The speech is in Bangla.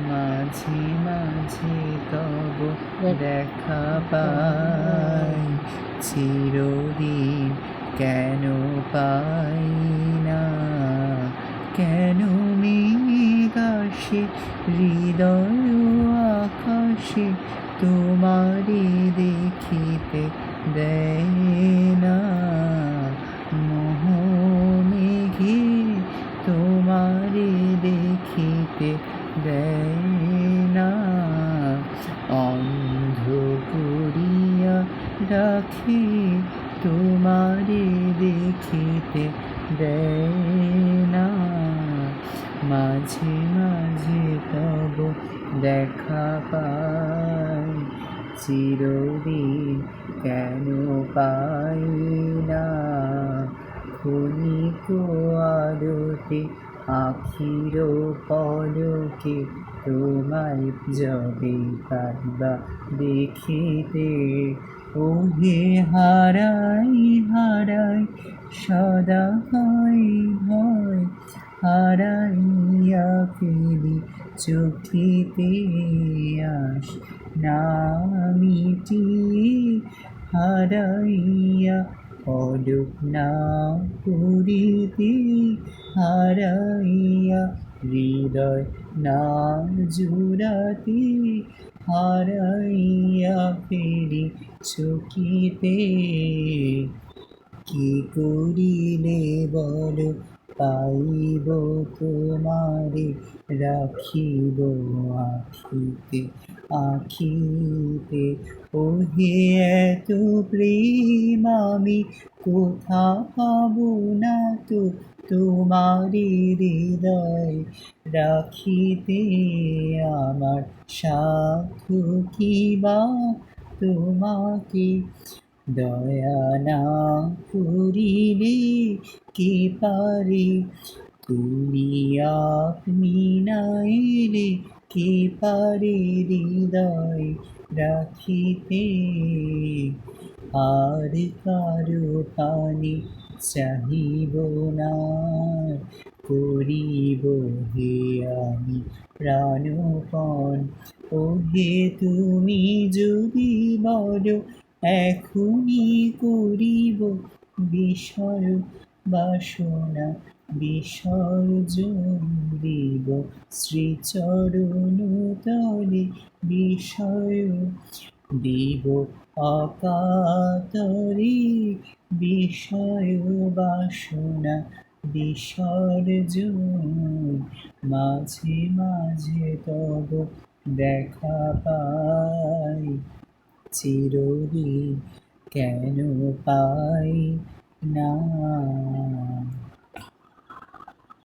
মাঝে মাঝে তব দেখা পাই, চিরদিন কেন পাই না? কেন মেঘ আসে হৃদয় আকাশে, তোমারে দেখিতে দেয় না? মোহ মেঘে তোমারে দেখিতে দেয় না। অন্ধ করিয়া রাখি তোমারে দেখিতে দেয় না। মাঝে মাঝে তব দেখা পাই, চিরদিন কেন পাই না? ক্ষণিক আলোতে আখির পলকে তোমায় যবে পাইবা দেখিতে, ওহে হারাই হারাই সদা হয় ভয়, হারাইয়া ফেলি চোখিতে আস না মিটিয়ে, হারাইয়া পলক না পড়িতে, হারাইয়া হৃদয় না জুড়াতে, হারাইয়া ফেরি চকিতে। কি করিলে বল পাইব তোমারে, রাখিব আখিতে আখিতে? ওহে এত প্রেম আমি কোথা পাব না তো, তোমারে হৃদয় রাখিতে? আমার সাধ্য কি বা তোমাকে দয়া না করিলে কে পারে? তুমি আপনি না এলে কে পারে হৃদয় রাখিতে? আর কারো পানে চাহিব না, করিব হে আমি প্রাণপণ। ওহে তুমি যদি বলো এখনি করিব বিষয় বাসনা বিসর্জন দিব, শ্রীচরণ তলে বিষয় দিব অকাতরে, বিষয় বাসনা বিসর্জন। মাঝে মাঝে তব দেখা পাই, চিরদিন কেন পাই